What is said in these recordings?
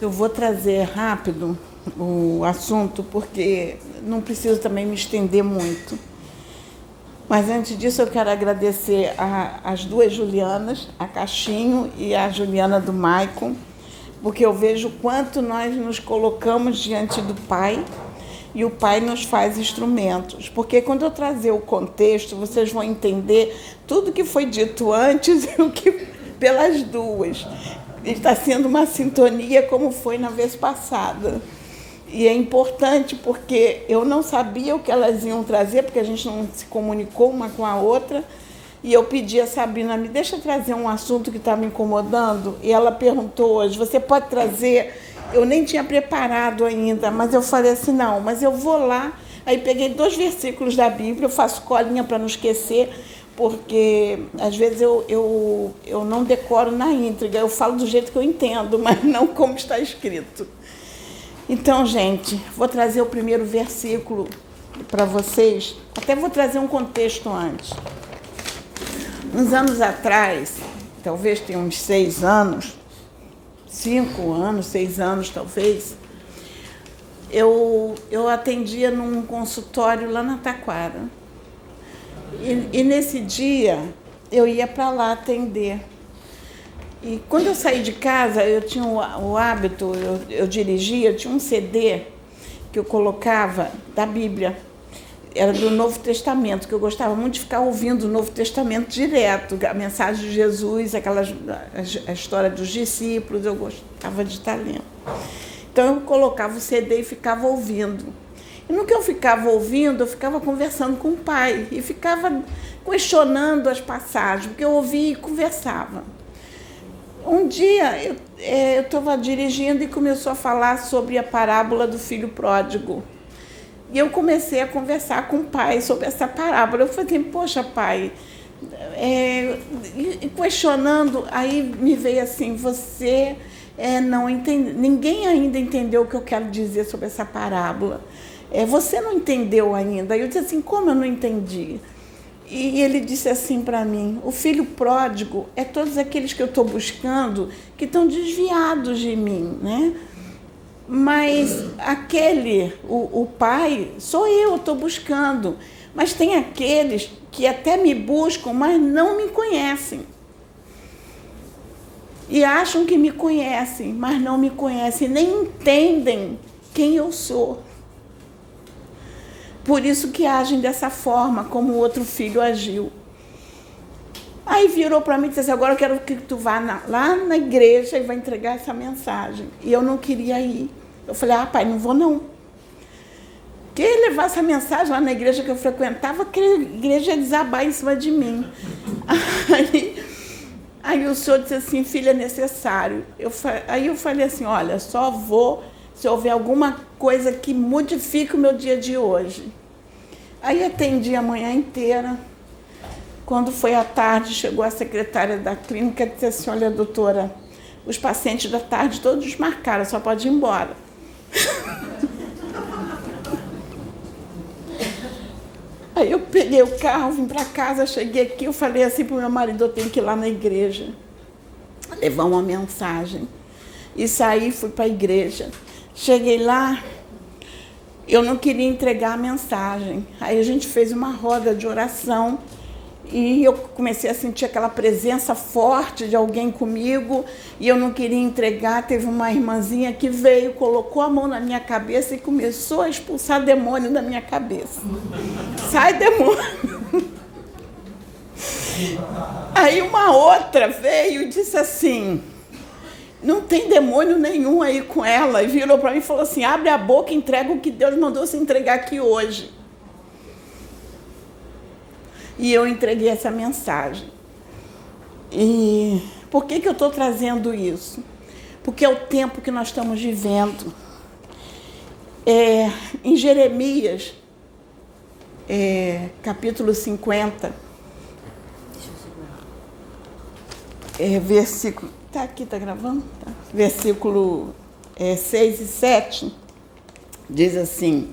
Eu vou trazer rápido o assunto, porque não preciso também me estender muito. Mas antes disso eu quero agradecer as duas Julianas, a Caixinho e a Juliana do Maicon, porque eu vejo o quanto nós nos colocamos diante do Pai e o Pai nos faz instrumentos. Porque quando eu trazer o contexto, vocês vão entender tudo que foi dito antes e o que pelas duas. Está sendo uma sintonia como foi na vez passada. E é importante porque eu não sabia o que elas iam trazer, porque a gente não se comunicou uma com a outra. E eu pedi a Sabrina, me deixa trazer um assunto que está me incomodando. E ela perguntou hoje, você pode trazer? Eu nem tinha preparado ainda, mas eu falei assim, não, mas eu vou lá. Aí peguei 2 versículos da Bíblia, eu faço colinha para não esquecer, porque às vezes eu não decoro na íntegra, eu falo do jeito que eu entendo, mas não como está escrito. Então, gente, vou trazer o primeiro versículo para vocês, até vou trazer um contexto antes. Uns anos atrás, talvez tenha uns 6 anos, 5 anos, 6 anos talvez, eu atendia num consultório lá na Taquara. E nesse dia eu ia para lá atender. E quando eu saí de casa, eu tinha o hábito, eu dirigia, eu tinha um CD que eu colocava da Bíblia. Era do Novo Testamento, que eu gostava muito de ficar ouvindo o Novo Testamento direto, a mensagem de Jesus, a história dos discípulos, eu gostava de estar lendo. Então eu colocava o CD e ficava ouvindo. E no que eu ficava ouvindo, eu ficava conversando com o Pai e ficava questionando as passagens, porque eu ouvia e conversava. Um dia eu estava dirigindo e começou a falar sobre a parábola do filho pródigo. E eu comecei a conversar com o Pai sobre essa parábola. Eu falei, poxa, Pai, e questionando, aí me veio assim, você não entende, ninguém ainda entendeu o que eu quero dizer sobre essa parábola. Você não entendeu ainda. Aí eu disse assim, como eu não entendi? E ele disse assim para mim, o filho pródigo é todos aqueles que eu estou buscando que estão desviados de mim, né? Mas o pai, sou eu estou buscando. Mas tem aqueles que até me buscam, mas não me conhecem. E acham que me conhecem, mas não me conhecem, nem entendem quem eu sou. Por isso que agem dessa forma, como o outro filho agiu. Aí virou para mim e disse assim, agora eu quero que tu vá lá na igreja e vai entregar essa mensagem. E eu não queria ir. Eu falei, pai, não vou não. Que levar essa mensagem lá na igreja que eu frequentava, que a igreja ia desabar em cima de mim. Aí o senhor disse assim, filha, é necessário. Aí eu falei assim, olha, só vou se houver alguma coisa que modifique o meu dia de hoje. Aí atendi a manhã inteira. Quando foi à tarde, chegou a secretária da clínica e disse assim, olha, doutora, os pacientes da tarde todos desmarcaram, só pode ir embora. Aí eu peguei o carro, vim para casa, cheguei aqui, eu falei assim para o meu marido, eu tenho que ir lá na igreja, levar uma mensagem. E saí, fui para a igreja. Cheguei lá, eu não queria entregar a mensagem. Aí a gente fez uma roda de oração e eu comecei a sentir aquela presença forte de alguém comigo e eu não queria entregar. Teve uma irmãzinha que veio, colocou a mão na minha cabeça e começou a expulsar demônio da minha cabeça. Sai, demônio! Aí uma outra veio e disse assim, não tem demônio nenhum aí com ela. E virou para mim e falou assim, abre a boca e entrega o que Deus mandou você entregar aqui hoje. E eu entreguei essa mensagem. E por que eu estou trazendo isso? Porque é o tempo que nós estamos vivendo. Em Jeremias, capítulo 50, versículo... Está aqui, está gravando? Tá. Versículo 6 e 7, diz assim,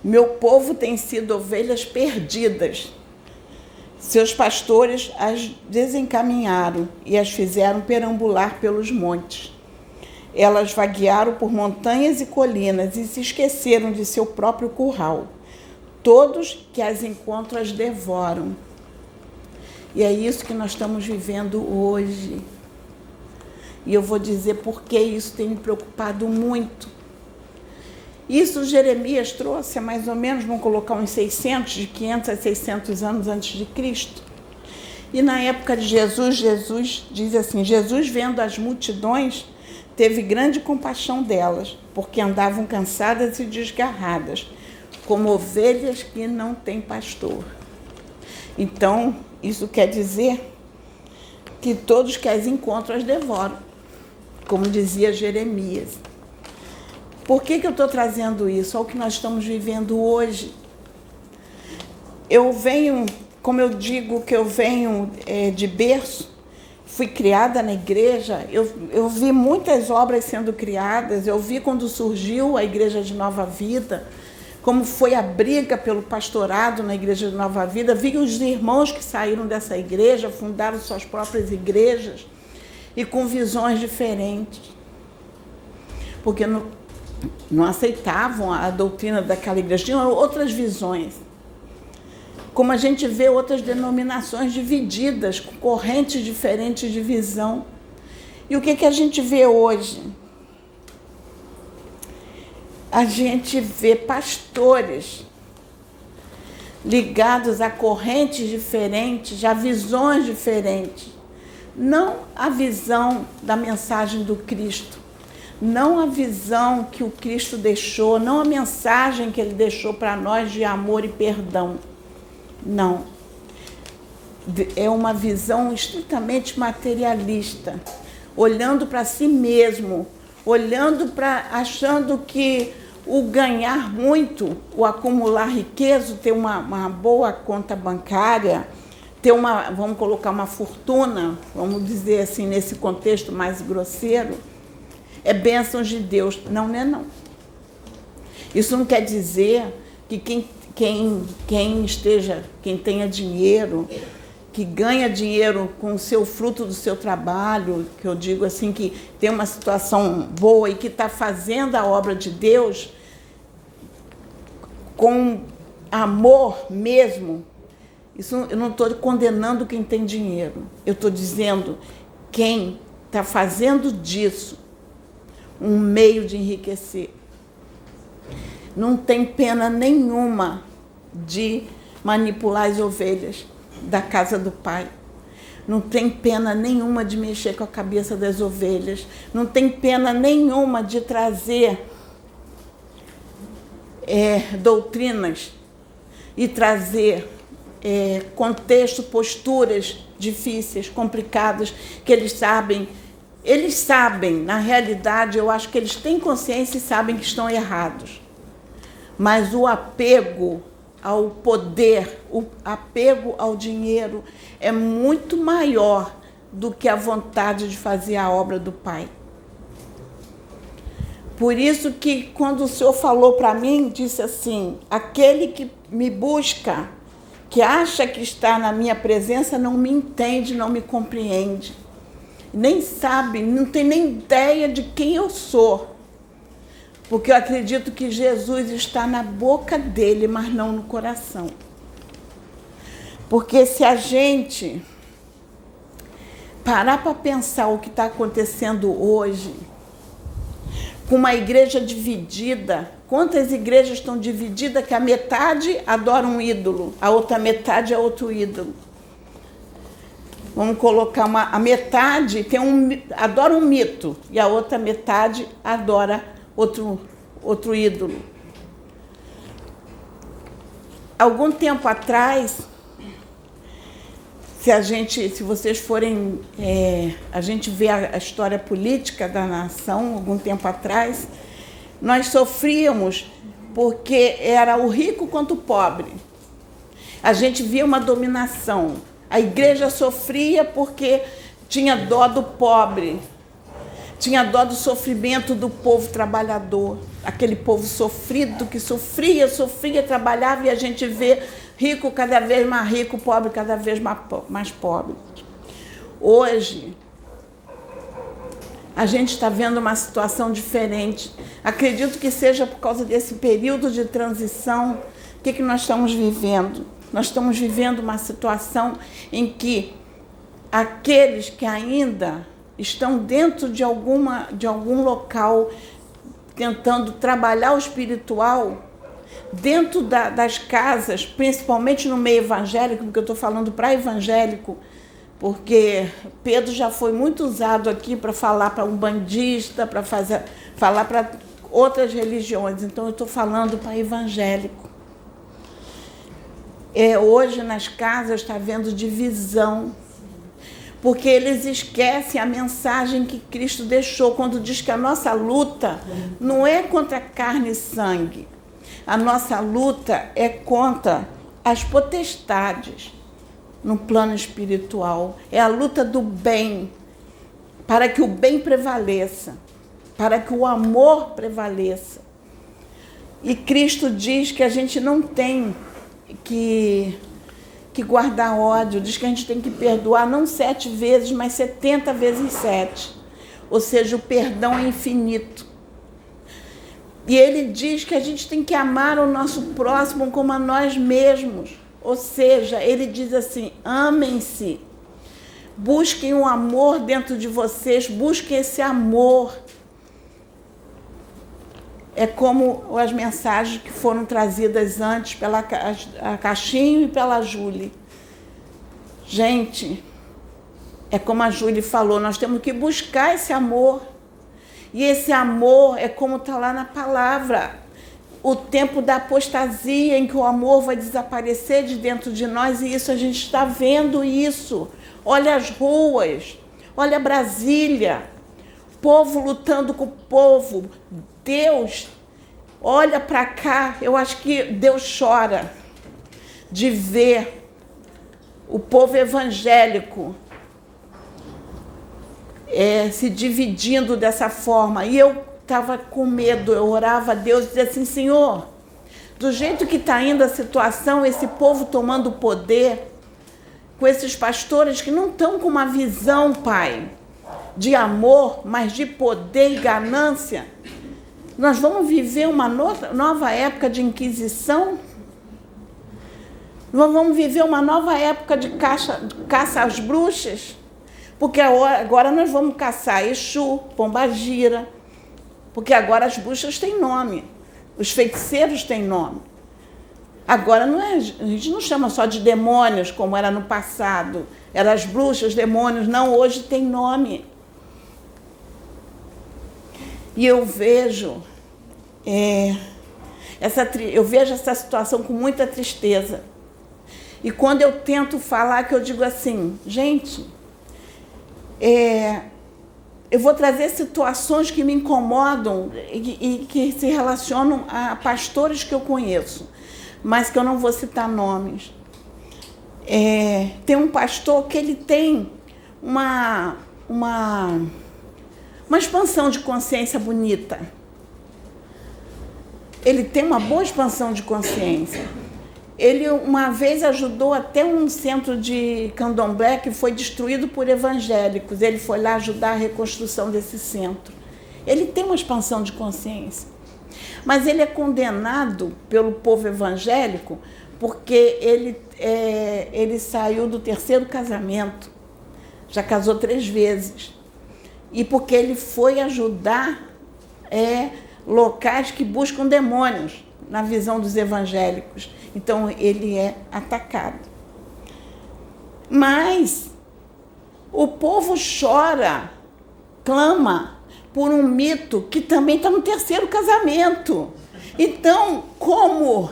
meu povo tem sido ovelhas perdidas. Seus pastores as desencaminharam e as fizeram perambular pelos montes. Elas vaguearam por montanhas e colinas e se esqueceram de seu próprio curral. Todos que as encontram as devoram. E é isso que nós estamos vivendo hoje. E eu vou dizer por que isso tem me preocupado muito. Isso Jeremias trouxe há mais ou menos, vamos colocar uns 600, de 500 a 600 anos antes de Cristo. E na época de Jesus, Jesus diz assim, Jesus vendo as multidões, teve grande compaixão delas, porque andavam cansadas e desgarradas, como ovelhas que não têm pastor. Então, isso quer dizer que todos que as encontram as devoram, como dizia Jeremias. Por que eu estou trazendo isso? É o que nós estamos vivendo hoje. Eu venho, como eu digo que eu venho de berço, fui criada na igreja, eu vi muitas obras sendo criadas, eu vi quando surgiu a Igreja de Nova Vida, como foi a briga pelo pastorado na Igreja de Nova Vida, vi os irmãos que saíram dessa igreja, fundaram suas próprias igrejas, e com visões diferentes. Porque não aceitavam a doutrina daquela igreja, tinham outras visões. Como a gente vê outras denominações divididas, com correntes diferentes de visão. E o que a gente vê hoje? A gente vê pastores ligados a correntes diferentes, a visões diferentes. Não a visão da mensagem do Cristo, não a visão que o Cristo deixou, não a mensagem que ele deixou para nós de amor e perdão. Não. É uma visão estritamente materialista, olhando para si mesmo, achando que o ganhar muito, o acumular riqueza, ter uma boa conta bancária, ter vamos colocar uma fortuna, vamos dizer assim, nesse contexto mais grosseiro, é bênção de Deus. Não é não. Isso não quer dizer que quem tenha dinheiro, que ganha dinheiro com o seu fruto do seu trabalho, que eu digo assim, que tem uma situação boa e que está fazendo a obra de Deus com amor mesmo, isso eu não estou condenando quem tem dinheiro, eu estou dizendo quem está fazendo disso um meio de enriquecer. Não tem pena nenhuma de manipular as ovelhas da casa do Pai. Não tem pena nenhuma de mexer com a cabeça das ovelhas. Não tem pena nenhuma de trazer doutrinas e trazer contexto, posturas difíceis, complicadas, que eles sabem, na realidade, eu acho que eles têm consciência e sabem que estão errados. Mas o apego ao poder, o apego ao dinheiro é muito maior do que a vontade de fazer a obra do Pai. Por isso que quando o Senhor falou para mim, disse assim, aquele que me busca, que acha que está na minha presença, não me entende, não me compreende. Nem sabe, não tem nem ideia de quem eu sou. Porque eu acredito que Jesus está na boca dele, mas não no coração. Porque se a gente parar para pensar o que está acontecendo hoje, com uma igreja dividida, quantas igrejas estão divididas que a metade adora um ídolo, a outra metade é outro ídolo. Vamos colocar a metade adora um mito e a outra metade adora outro ídolo. Algum tempo atrás, se vocês forem, a gente vê a história política da nação, algum tempo atrás, nós sofríamos porque era o rico contra o pobre. A gente via uma dominação. A igreja sofria porque tinha dó do pobre, tinha dó do sofrimento do povo trabalhador, aquele povo sofrido que sofria, trabalhava, e a gente vê rico cada vez mais rico, pobre cada vez mais pobre. Hoje, a gente está vendo uma situação diferente. Acredito que seja por causa desse período de transição. O que nós estamos vivendo? Nós estamos vivendo uma situação em que aqueles que ainda estão dentro de algum local, tentando trabalhar o espiritual, dentro das casas, principalmente no meio evangélico, porque eu estou falando para evangélico, porque Pedro já foi muito usado aqui para falar para umbandista, para falar para outras religiões. Então, eu estou falando para evangélico. Hoje, nas casas, está havendo divisão, porque eles esquecem a mensagem que Cristo deixou, quando diz que a nossa luta não é contra carne e sangue. A nossa luta é contra as potestades no plano espiritual. É a luta do bem, para que o bem prevaleça, para que o amor prevaleça. E Cristo diz que a gente não tem que guardar ódio, diz que a gente tem que perdoar não 7 vezes, mas 70 vezes 7. Ou seja, o perdão é infinito. E ele diz que a gente tem que amar o nosso próximo como a nós mesmos. Ou seja, ele diz assim, amem-se, busquem o amor dentro de vocês, busquem esse amor. É como as mensagens que foram trazidas antes pela Caixinho e pela Júlia. Gente, é como a Júlia falou, nós temos que buscar esse amor. E esse amor é como está lá na palavra. O tempo da apostasia em que o amor vai desaparecer de dentro de nós, e isso a gente está vendo isso. Olha as ruas, olha Brasília, povo lutando com o povo. Deus olha para cá, eu acho que Deus chora de ver o povo evangélico se dividindo dessa forma. E eu estava com medo, eu orava a Deus e dizia assim, Senhor, do jeito que está indo a situação, esse povo tomando poder, com esses pastores que não estão com uma visão, Pai, de amor, mas de poder e ganância, nós vamos viver uma nova época de inquisição? Nós vamos viver uma nova época de caça às bruxas? Porque agora nós vamos caçar Exu, Pombagira, porque agora as bruxas têm nome, os feiticeiros têm nome. Agora a gente não chama só de demônios, como era no passado. Eram as bruxas, demônios, não, hoje tem nome. E eu vejo essa situação com muita tristeza. E quando eu tento falar, que eu digo assim, gente, eu vou trazer situações que me incomodam e que se relacionam a pastores que eu conheço, mas que eu não vou citar nomes. Tem um pastor que ele tem uma expansão de consciência bonita. Ele tem uma boa expansão de consciência. Ele uma vez ajudou até um centro de candomblé que foi destruído por evangélicos. Ele foi lá ajudar a reconstrução desse centro. Ele tem uma expansão de consciência. Mas ele é condenado pelo povo evangélico porque ele saiu do 3º casamento. Já casou 3 vezes. E porque ele foi ajudar locais que buscam demônios, na visão dos evangélicos. Então, ele é atacado. Mas o povo chora, clama por um mito que também está no 3º casamento. Então, como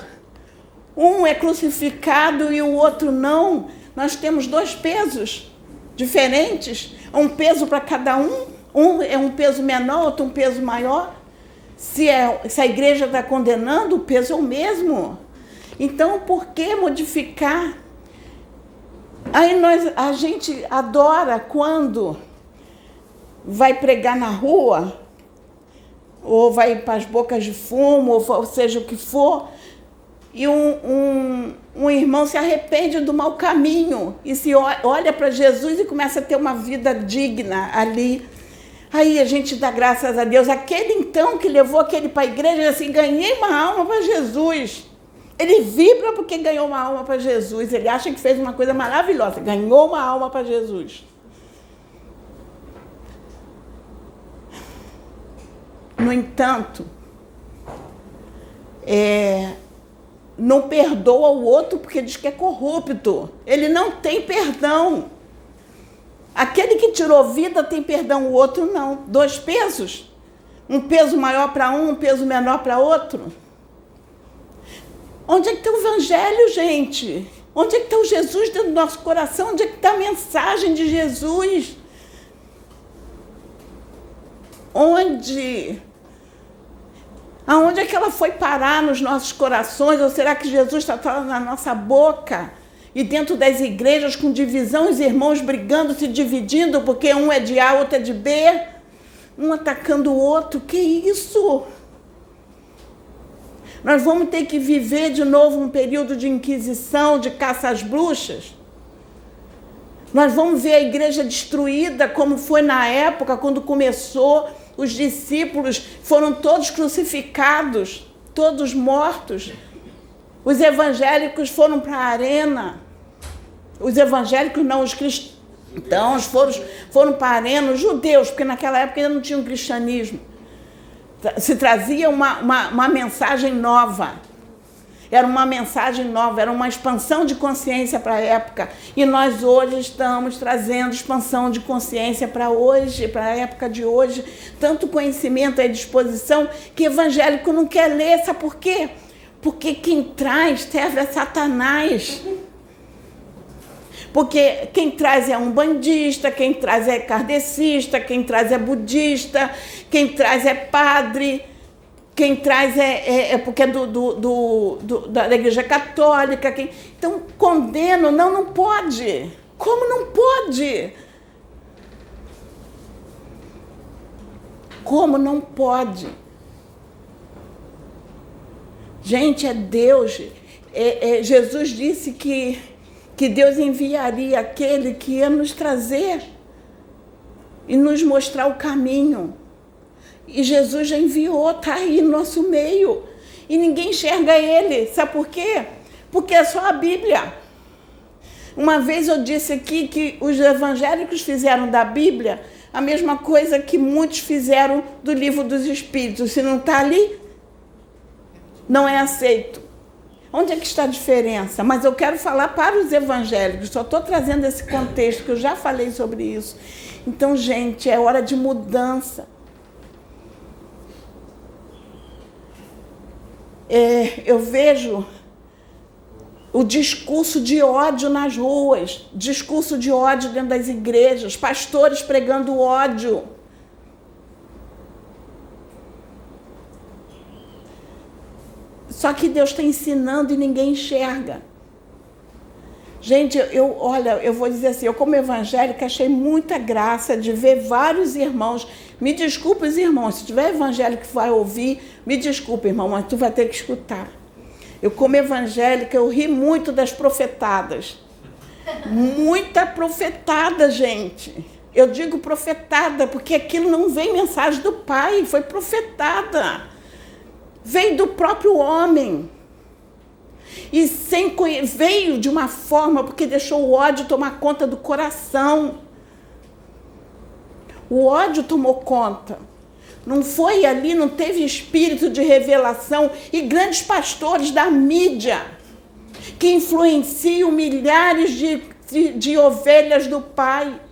um é crucificado e o outro não, nós temos 2 pesos diferentes, um peso para cada um. Um é um peso menor, outro um peso maior. Se a igreja está condenando, o peso é o mesmo. Então, por que modificar? Aí a gente adora quando vai pregar na rua, ou vai para as bocas de fumo, ou seja o que for, e um irmão se arrepende do mau caminho e se olha para Jesus e começa a ter uma vida digna ali. Aí a gente dá graças a Deus. Aquele então que levou aquele para a igreja, assim, ganhei uma alma para Jesus. Ele vibra porque ganhou uma alma para Jesus. Ele acha que fez uma coisa maravilhosa. Ganhou uma alma para Jesus. No entanto, não perdoa o outro porque diz que é corrupto. Ele não tem perdão. Aquele que tirou vida tem perdão, o outro não. 2 pesos. Um peso maior para um peso menor para outro. Onde é que está o evangelho, gente? Onde é que está o Jesus dentro do nosso coração? Onde é que está a mensagem de Jesus? Aonde é que ela foi parar nos nossos corações? Ou será que Jesus está falando na nossa boca? E dentro das igrejas, com divisão, os irmãos brigando, se dividindo, porque um é de A, outro é de B, um atacando o outro. Que isso? Nós vamos ter que viver de novo um período de inquisição, de caça às bruxas? Nós vamos ver a igreja destruída, como foi na época, quando começou, os discípulos foram todos crucificados, todos mortos. Os evangélicos foram para a arena. Os evangélicos não, os cristãos foram para a arena, os judeus, porque naquela época ainda não tinha um cristianismo. Se trazia uma mensagem nova. Era uma mensagem nova, era uma expansão de consciência para a época. E nós hoje estamos trazendo expansão de consciência para hoje, para a época de hoje. Tanto conhecimento à disposição que evangélico não quer ler. Sabe por quê? Porque quem traz serve a Satanás. Porque quem traz é umbandista, quem traz é kardecista, quem traz é budista, quem traz é padre, quem traz porque é da igreja católica. Então, condeno, não pode. Como não pode? Como não pode? Gente, é Deus. Jesus disse que Deus enviaria aquele que ia nos trazer e nos mostrar o caminho. E Jesus já enviou, está aí no nosso meio. E ninguém enxerga ele. Sabe por quê? Porque é só a Bíblia. Uma vez eu disse aqui que os evangélicos fizeram da Bíblia a mesma coisa que muitos fizeram do Livro dos Espíritos. Se não está ali, não é aceito. Onde é que está a diferença? Mas eu quero falar para os evangélicos, só estou trazendo esse contexto, que eu já falei sobre isso. Então, gente, é hora de mudança. Eu vejo o discurso de ódio nas ruas, discurso de ódio dentro das igrejas, pastores pregando ódio. Só que Deus está ensinando e ninguém enxerga. Gente, eu vou dizer assim, eu como evangélica achei muita graça de ver vários irmãos. Me desculpe os irmãos, se tiver evangélico que vai ouvir, me desculpe, irmão, mas tu vai ter que escutar. Eu como evangélica, eu ri muito das profetadas. Muita profetada, gente. Eu digo profetada porque aquilo não vem mensagem do Pai, foi profetada. Veio do próprio homem. E veio de uma forma porque deixou o ódio tomar conta do coração. O ódio tomou conta. Não foi ali, não teve espírito de revelação. E grandes pastores da mídia que influenciam milhares de ovelhas do Pai.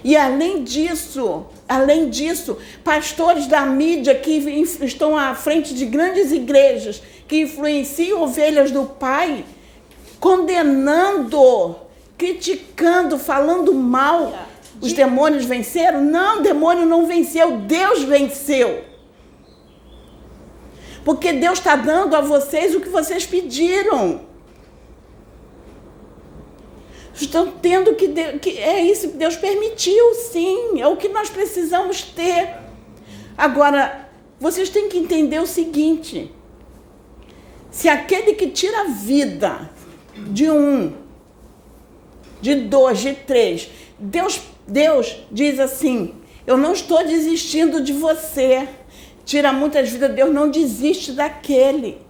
E além disso, pastores da mídia que estão à frente de grandes igrejas, que influenciam ovelhas do Pai, condenando, criticando, falando mal. Os demônios venceram? Não, o demônio não venceu, Deus venceu. Porque Deus está dando a vocês o que vocês pediram. Estão tendo que é isso que Deus permitiu, sim, é o que nós precisamos ter. Agora, vocês têm que entender o seguinte: se aquele que tira a vida de um, de dois, de três, Deus diz assim: Eu não estou desistindo de você. Tira muitas vidas, Deus não desiste daquele.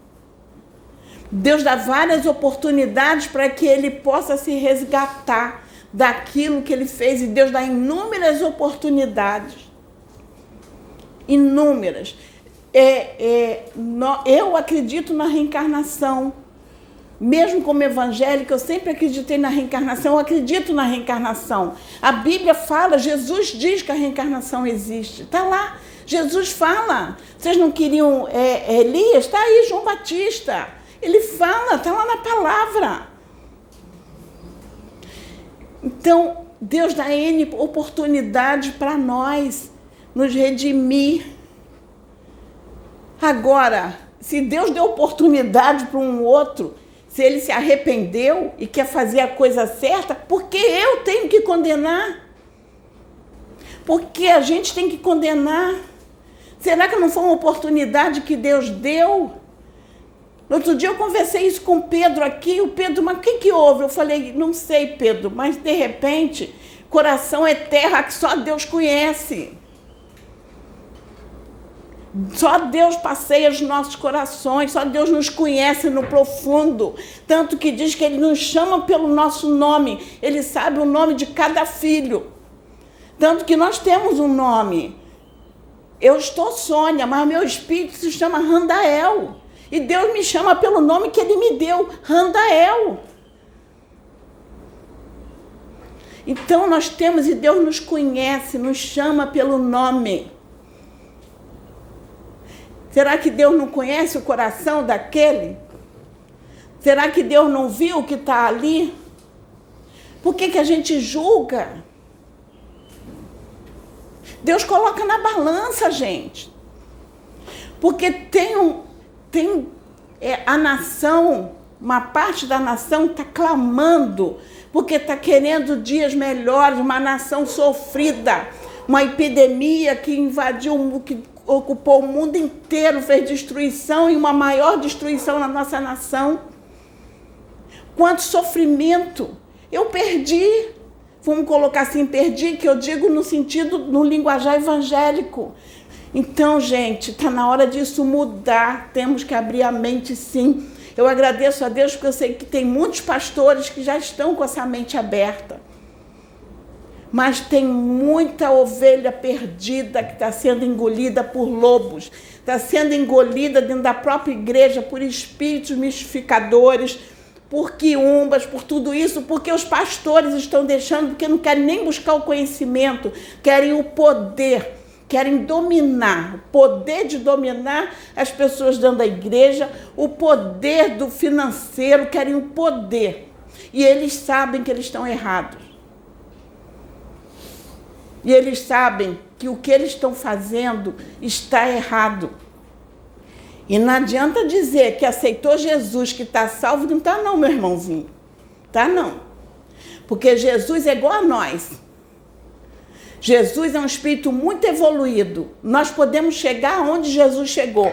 Deus dá várias oportunidades para que ele possa se resgatar daquilo que ele fez. E Deus dá inúmeras oportunidades. Inúmeras. Eu acredito na reencarnação. Mesmo como evangélica, eu sempre acreditei na reencarnação, eu acredito na reencarnação. A Bíblia fala, Jesus diz que a reencarnação existe. Está lá, Jesus fala. Vocês não queriam Elias? Está aí, João Batista. Ele fala, está lá na palavra. Então, Deus dá N oportunidades para nós nos redimir. Agora, se Deus deu oportunidade para um outro, se ele se arrependeu e quer fazer a coisa certa, por que eu tenho que condenar? Por que a gente tem que condenar? Será que não foi uma oportunidade que Deus deu? No outro dia eu conversei isso com o Pedro aqui, o Pedro, mas o que houve? Eu falei, não sei, Pedro, mas de repente, coração é terra que só Deus conhece. Só Deus passeia os nossos corações, só Deus nos conhece no profundo. Tanto que diz que Ele nos chama pelo nosso nome, Ele sabe o nome de cada filho. Tanto que nós temos um nome. Eu estou Sônia, mas meu espírito se chama Randael. E Deus me chama pelo nome que Ele me deu, Randael. Então nós temos, e Deus nos conhece, nos chama pelo nome. Será que Deus não conhece o coração daquele? Será que Deus não viu o que está ali? Por que a gente julga? Deus coloca na balança, gente. Porque a nação, uma parte da nação está clamando, porque está querendo dias melhores, uma nação sofrida, uma epidemia que invadiu, que ocupou o mundo inteiro, fez destruição e uma maior destruição na nossa nação. Quanto sofrimento! Eu perdi, vamos colocar assim, perdi, que eu digo no sentido, no linguajar evangélico. Então, gente, está na hora disso mudar, temos que abrir a mente, sim. Eu agradeço a Deus porque eu sei que tem muitos pastores que já estão com essa mente aberta. Mas tem muita ovelha perdida que está sendo engolida por lobos, está sendo engolida dentro da própria igreja por espíritos mistificadores, por quiumbas, por tudo isso, porque os pastores estão deixando, porque não querem nem buscar o conhecimento, querem o poder, querem dominar, o poder de dominar as pessoas dentro da igreja, o poder do financeiro, querem o poder. E eles sabem que eles estão errados. E eles sabem que o que eles estão fazendo está errado. E não adianta dizer que aceitou Jesus, que está salvo, não está não, meu irmãozinho. Está não. Porque Jesus é igual a nós. Jesus é um espírito muito evoluído. Nós podemos chegar onde Jesus chegou.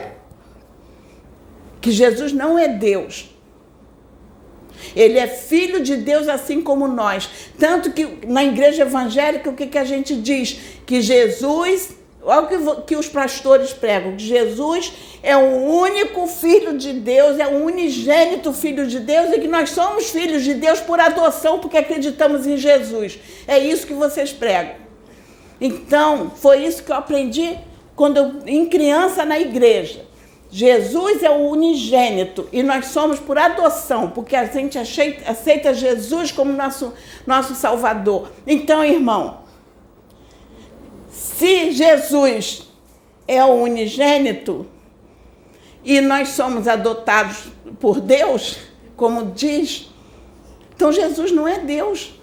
Que Jesus não é Deus. Ele é filho de Deus assim como nós. Tanto que na igreja evangélica, o que a gente diz? Que Jesus, olha o que os pastores pregam, que Jesus é o único filho de Deus, é o unigênito filho de Deus e que nós somos filhos de Deus por adoção porque acreditamos em Jesus. É isso que vocês pregam. Então, foi isso que eu aprendi em criança na igreja. Jesus é o unigênito e nós somos por adoção, porque a gente aceita Jesus como nosso Salvador. Então, irmão, se Jesus é o unigênito e nós somos adotados por Deus, como diz, então Jesus não é Deus.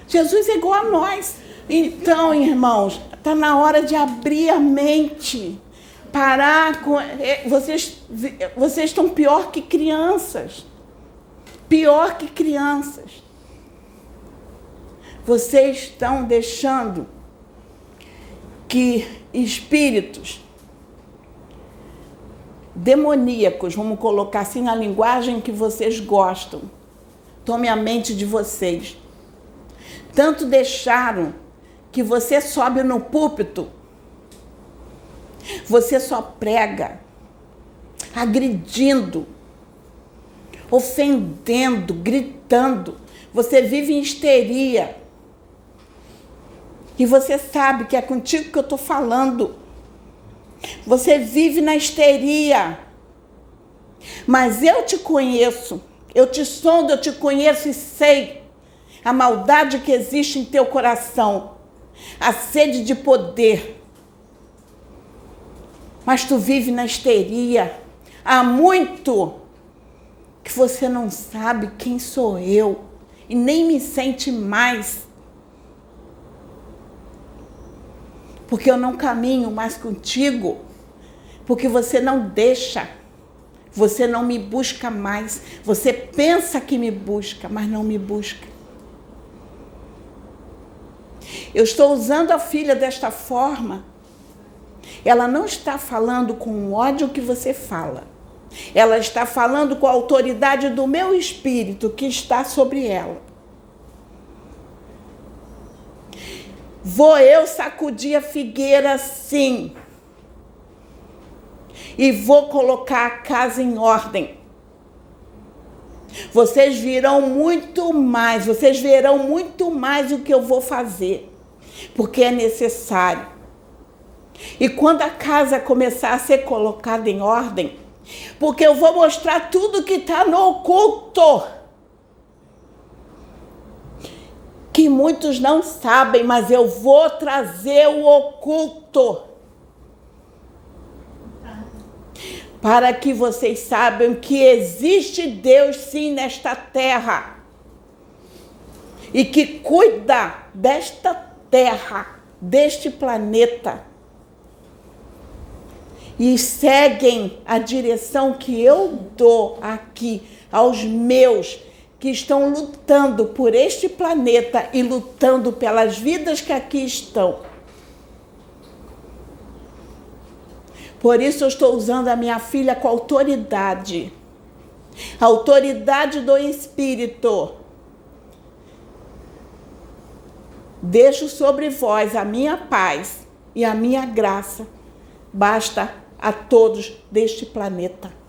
Jesus é igual a nós. Então, irmãos, está na hora de abrir a mente. Parar com... Vocês estão pior que crianças. Pior que crianças. Vocês estão deixando que espíritos demoníacos, vamos colocar assim na linguagem que vocês gostam, tome a mente de vocês. Tanto deixaram que você sobe no púlpito, você só prega agredindo, ofendendo, gritando. Você vive em histeria. E você sabe que é contigo que eu estou falando. Você vive na histeria. Mas eu te conheço, eu te sondo, eu te conheço e sei a maldade que existe em teu coração, a sede de poder. Mas tu vive na histeria. Há muito que você não sabe quem sou eu e nem me sente mais. Porque eu não caminho mais contigo, porque você não deixa, você não me busca mais. Você pensa que me busca, mas não me busca. Eu estou usando a filha desta forma. Ela não está falando com o ódio que você fala. Ela está falando com a autoridade do meu espírito que está sobre ela. Vou eu sacudir a figueira, sim. E vou colocar a casa em ordem. Vocês verão muito mais o que eu vou fazer, porque é necessário. E quando a casa começar a ser colocada em ordem, porque eu vou mostrar tudo que está no oculto, que muitos não sabem, mas eu vou trazer o oculto, para que vocês saibam que existe Deus sim nesta terra, e que cuida desta terra, deste planeta, e seguem a direção que eu dou aqui aos meus que estão lutando por este planeta e lutando pelas vidas que aqui estão. Por isso eu estou usando a minha filha com autoridade. A autoridade do Espírito. Deixo sobre vós a minha paz e a minha graça. Basta a todos deste planeta.